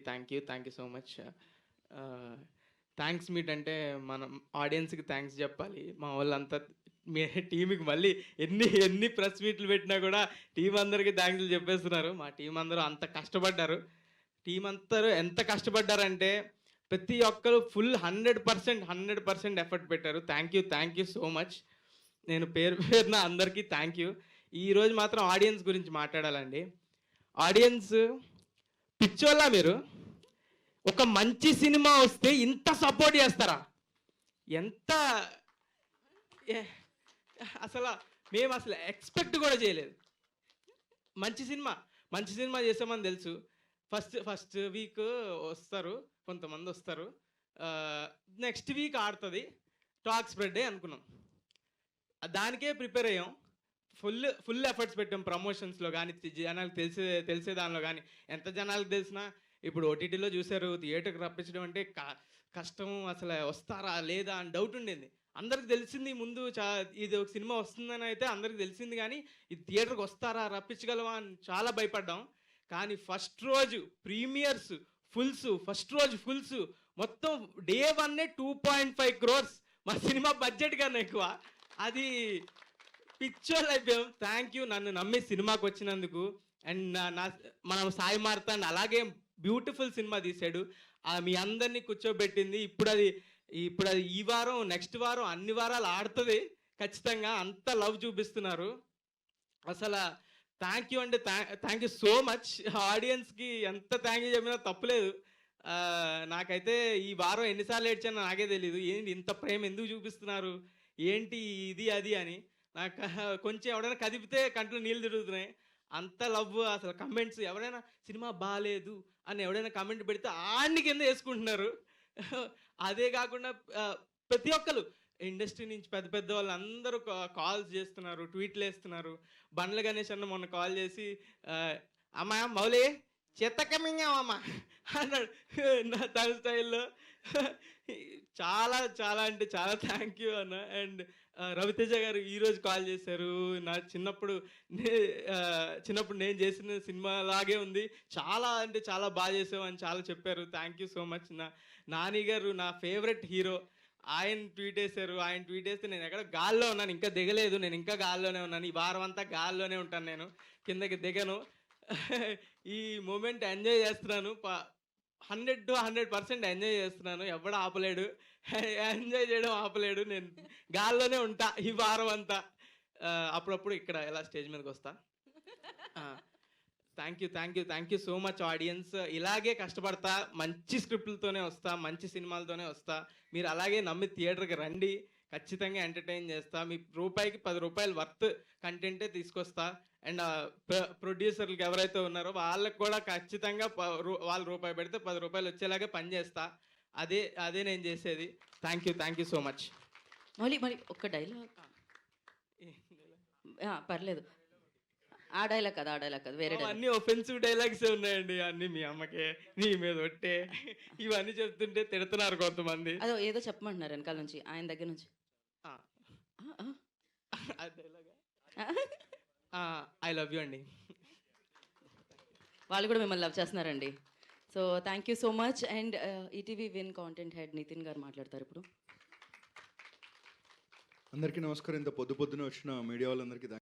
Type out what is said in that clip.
Thank you so much. Thanks meet అంటే మనం ఆడియన్స్కి థ్యాంక్స్ చెప్పాలి. మా వాళ్ళంతా మీ టీంకి మళ్ళీ ఎన్ని ఎన్ని ప్రెస్ మీట్లు పెట్టినా కూడా టీం అందరికీ థ్యాంక్స్లు చెప్పేస్తున్నారు. మా టీం అందరూ అంత కష్టపడ్డారు. టీం అందరూ ఎంత కష్టపడ్డారంటే ప్రతి ఒక్కరు ఫుల్ 100% ఎఫర్ట్ పెట్టారు. Thank you so much. నేను పేరు పేరున అందరికీ థ్యాంక్ యూ. ఈరోజు మాత్రం ఆడియన్స్ గురించి మాట్లాడాలండి. ఆడియన్స్ పిచ్చోళ్ళ మీరు ఒక మంచి సినిమా వస్తే ఇంత సపోర్ట్ చేస్తారా? ఎంత అసలు మేము అసలు ఎక్స్పెక్ట్ కూడా చేయలేదు. మంచి సినిమా చేసామని తెలుసు. ఫస్ట్ వీక్ వస్తారు, కొంతమంది వస్తారు, నెక్స్ట్ వీక్ ఆడుతుంది, టాక్ స్ప్రెడ్ అనుకున్నాం. దానికే ప్రిపేర్ అయ్యాం. ఫుల్ ఎఫర్ట్స్ పెట్టాం ప్రమోషన్స్లో కానీ, జనాలకు తెలిసే దానిలో కానీ. ఎంత జనాలకు తెలిసినా ఇప్పుడు ఓటీటీలో చూశారు, థియేటర్కి రప్పించడం అంటే కష్టం. అసలు వస్తారా లేదా అని డౌట్ ఉండేది. అందరికి తెలిసింది ముందు ఇది ఒక సినిమా వస్తుందని అయితే అందరికి తెలిసింది, కానీ ఇది థియేటర్కి వస్తారా, రప్పించగలవా అని చాలా భయపడ్డాం. కానీ ఫస్ట్ రోజు ప్రీమియర్స్ ఫుల్స్ మొత్తం డే 1 2.5 crores. మా సినిమా బడ్జెట్ కన్నా ఎక్కువ. అది పిక్చర్లు అయిపోయాం. థ్యాంక్ యూ నన్ను నమ్మి సినిమాకి వచ్చినందుకు. అండ్ మనం సాయి మార్తాండ్ అలాగే బ్యూటిఫుల్ సినిమా తీశాడు. మీ అందరినీ కూర్చోబెట్టింది. ఇప్పుడు అది ఈ వారం, నెక్స్ట్ వారం, అన్ని వారాలు ఆడుతుంది ఖచ్చితంగా. అంత లవ్ చూపిస్తున్నారు. అసలు థ్యాంక్ యూ అంటే థ్యాంక్ యూ సో మచ్. ఆడియన్స్కి ఎంత థ్యాంక్ యూ చెప్పినా తప్పులేదు. నాకైతే ఈ వారం ఎన్నిసార్లు ఏడ్చానో నాకే తెలియదు. ఏంటి ఇంత ప్రేమ ఎందుకు చూపిస్తున్నారు, ఏంటి ఇది అది అని. నాకు కొంచెం ఎవడైనా కదిపితే కంట్లో నీళ్ళు తిరుగుతున్నాయి. అంత లవ్. అసలు కమెంట్స్ ఎవరైనా సినిమా బాగాలేదు అని ఎవడైనా కమెంట్ పెడితే ఆడిని కింద వేసుకుంటున్నారు. అదే కాకుండా ప్రతి ఒక్కరు ఇండస్ట్రీ నుంచి పెద్ద వాళ్ళు అందరూ కాల్స్ చేస్తున్నారు, ట్వీట్లు వేస్తున్నారు. బండ్ల గణేష్ అన్న మొన్న కాల్ చేసి అమ్మా మౌలి చెత్తకమింగామమ్మా అన్నాడు నా తన స్టైల్లో. చాలా చాలా అంటే చాలా థ్యాంక్ యూ అన్న. అండ్ రవితేజ గారు ఈరోజు కాల్ చేశారు. నా చిన్నప్పుడు నేను చేసిన సినిమా లాగే ఉంది, చాలా అంటే చాలా బాగా చేసావు అని చాలా చెప్పారు. Thank you so much. Nani గారు నా ఫేవరెట్ హీరో, ఆయన ట్వీట్ వేశారు. ఆయన ట్వీట్ వేస్తే నేను ఎక్కడ గాల్లో ఉన్నాను, ఇంకా దిగలేదు. నేను ఇంకా గాల్లోనే ఉన్నాను. ఈ వారం అంతా గాల్లోనే ఉంటాను, నేను కిందకి దిగను. ఈ మూమెంట్ ఎంజాయ్ చేస్తున్నాను. 100% ఎంజాయ్ చేస్తున్నాను. ఎవడు ఆపలేడు, ఎంజాయ్ చేయడం ఆపలేడు. నేను గాల్లోనే ఉంటా ఈ వారం అంతా. అప్పుడప్పుడు ఇక్కడ ఎలా స్టేజ్ మీదకి వస్తా. Thank you so much audience. ఇలాగే కష్టపడతా, మంచి స్క్రిప్ట్లతోనే వస్తా, మంచి సినిమాలతోనే వస్తా. మీరు అలాగే నమ్మి థియేటర్కి రండి, ఖచ్చితంగా ఎంటర్టైన్ చేస్తా. మీ రూపాయికి 10 రూపాయలు వర్త్ కంటెంటే తీసుకొస్తా. అండ్ ప్రొడ్యూసర్లకు ఎవరైతే ఉన్నారో వాళ్ళకి కూడా ఖచ్చితంగా వాళ్ళు రూపాయి పెడితే 10 రూపాయలు వచ్చేలాగా పనిచేస్తా. అదే నేను చేసేది. Thank you so much. మళ్ళీ ఒక్క డైలాగ్ పర్లేదు. ఆ డైలాగ్ కాదు, వేరే అన్ని ఒఫెన్సివ్ డైలాగ్సే ఉన్నాయండి. అన్ని మీ అమ్మకే, నీ మీద ఒట్టే, ఇవన్నీ చెప్తుంటే తిడుతున్నారు కొంతమంది. అదో ఏదో చెప్పమంటున్నారు వెనకాల నుంచి, ఆయన దగ్గర నుంచి. ఐ లవ్ యూ అండి. వాళ్ళు కూడా మిమ్మల్ని లవ్ చేస్తున్నారండి. So thank you so much. And ETV Win content head Nitin garu మాట్లాడతారు ఇప్పుడు. అందరికీ నమస్కారం. ఇంత పొద్దున వచ్చిన మీడియా వాళ్ళందరికీ